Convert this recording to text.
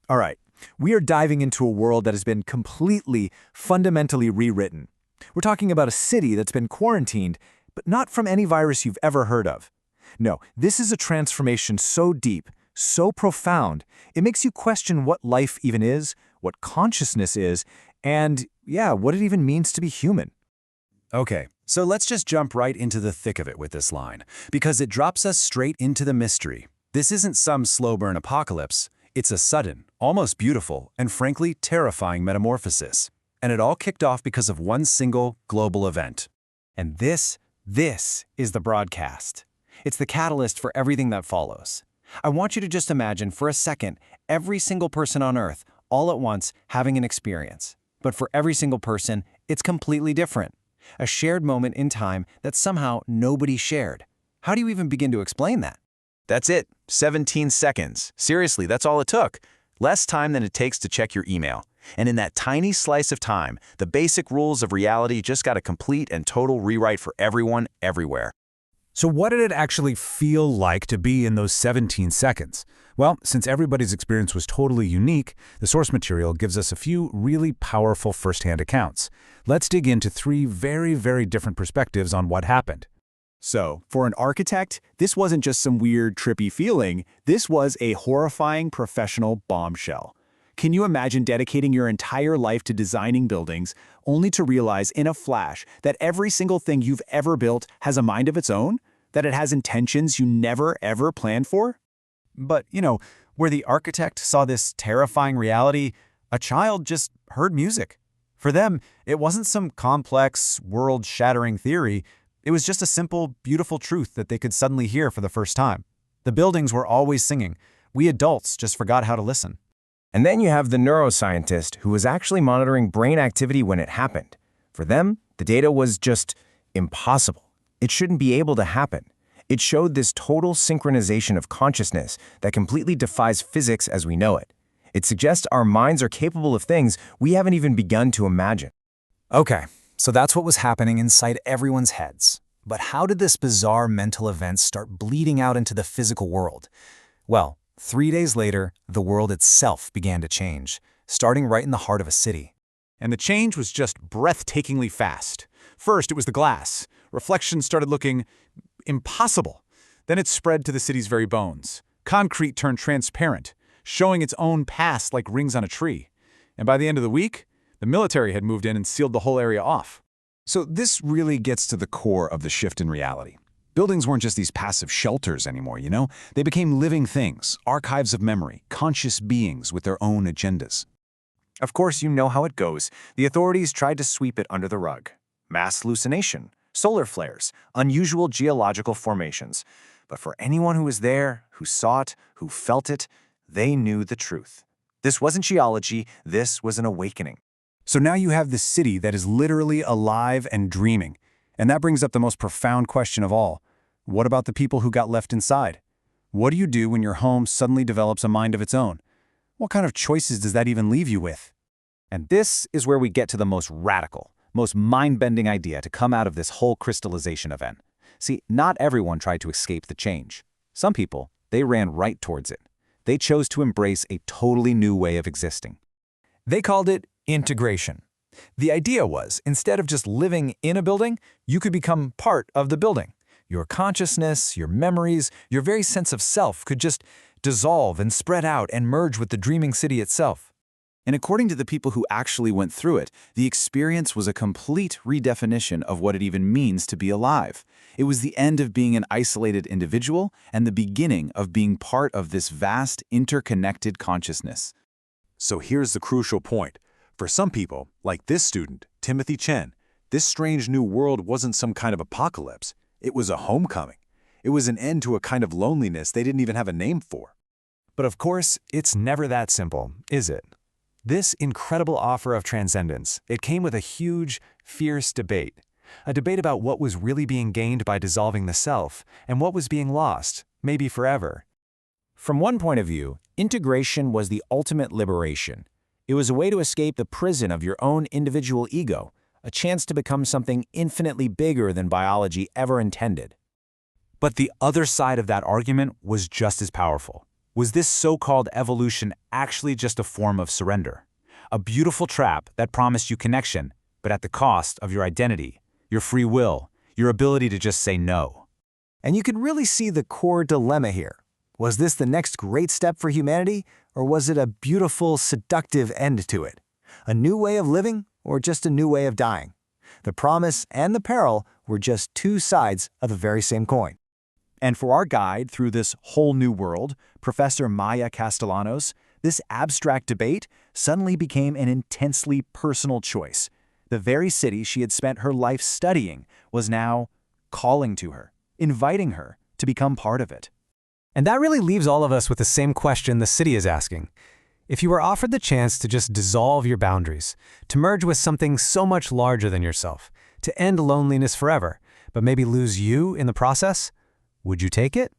All right, we are diving into a world that has been completely, fundamentally rewritten. We're talking about a city that's been quarantined, but not from any virus you've ever heard of. No, this is a transformation so deep, so profound, it makes you question what life even is, what consciousness is, and, yeah, what it even means to be human. Okay, so let's just jump right into the thick of it with this line, because it drops us straight into the mystery. This isn't some slow burn apocalypse. It's a sudden, almost beautiful, and frankly terrifying metamorphosis. And it all kicked off because of one single global event. And this is the broadcast. It's the catalyst for everything that follows. I want you to just imagine for a second every single person on Earth, all at once, having an experience. But for every single person, it's completely different. A shared moment in time that somehow nobody shared. How do you even begin to explain that? That's it, 17 seconds. Seriously, that's all it took. Less time than it takes to check your email. And in that tiny slice of time, the basic rules of reality just got a complete and total rewrite for everyone, everywhere. So what did it actually feel like to be in those 17 seconds? Well, since everybody's experience was totally unique, the source material gives us a few really powerful first-hand accounts. Let's dig into three very, very different perspectives on what happened. So, for an architect, this wasn't just some weird, trippy feeling. This was a horrifying professional bombshell. Can you imagine dedicating your entire life to designing buildings, only to realize in a flash that every single thing you've ever built has a mind of its own? That it has intentions you never, ever planned for? But, where the architect saw this terrifying reality, a child just heard music. For them, it wasn't some complex, world-shattering theory. It was just a simple, beautiful truth that they could suddenly hear for the first time. The buildings were always singing. We adults just forgot how to listen. And then you have the neuroscientist who was actually monitoring brain activity when it happened. For them, the data was just impossible. It shouldn't be able to happen. It showed this total synchronization of consciousness that completely defies physics as we know it. It suggests our minds are capable of things we haven't even begun to imagine. Okay, so that's what was happening inside everyone's heads. But how did this bizarre mental event start bleeding out into the physical world? Well, 3 days later, the world itself began to change, starting right in the heart of a city. And the change was just breathtakingly fast. First, it was the glass. Reflections started looking impossible. Then it spread to the city's very bones. Concrete turned transparent, showing its own past like rings on a tree. And by the end of the week, the military had moved in and sealed the whole area off. So this really gets to the core of the shift in reality. Buildings weren't just these passive shelters anymore, They became living things, archives of memory, conscious beings with their own agendas. Of course, you know how it goes. The authorities tried to sweep it under the rug. Mass hallucination, solar flares, unusual geological formations. But for anyone who was there, who saw it, who felt it, they knew the truth. This wasn't geology, this was an awakening. So now you have this city that is literally alive and dreaming. And that brings up the most profound question of all. What about the people who got left inside? What do you do when your home suddenly develops a mind of its own? What kind of choices does that even leave you with? And this is where we get to the most radical, most mind-bending idea to come out of this whole crystallization event. See, not everyone tried to escape the change. Some people, they ran right towards it. They chose to embrace a totally new way of existing. They called it integration. The idea was, instead of just living in a building, you could become part of the building. Your consciousness, your memories, your very sense of self could just dissolve and spread out and merge with the dreaming city itself. And according to the people who actually went through it, the experience was a complete redefinition of what it even means to be alive. It was the end of being an isolated individual and the beginning of being part of this vast, interconnected consciousness. So here's the crucial point. For some people, like this student, Timothy Chen, this strange new world wasn't some kind of apocalypse. It was a homecoming. It was an end to a kind of loneliness they didn't even have a name for. But of course, it's never that simple, is it? This incredible offer of transcendence, it came with a huge, fierce debate. A debate about what was really being gained by dissolving the self and what was being lost, maybe forever. From one point of view, integration was the ultimate liberation. It was a way to escape the prison of your own individual ego, a chance to become something infinitely bigger than biology ever intended. But the other side of that argument was just as powerful. Was this so-called evolution actually just a form of surrender? A beautiful trap that promised you connection, but at the cost of your identity, your free will, your ability to just say no. And you can really see the core dilemma here. Was this the next great step for humanity, or was it a beautiful, seductive end to it? A new way of living, or just a new way of dying? The promise and the peril were just two sides of the very same coin. And for our guide through this whole new world, Professor Maya Castellanos, this abstract debate suddenly became an intensely personal choice. The very city she had spent her life studying was now calling to her, inviting her to become part of it. And that really leaves all of us with the same question the city is asking. If you were offered the chance to just dissolve your boundaries, to merge with something so much larger than yourself, to end loneliness forever, but maybe lose you in the process, would you take it?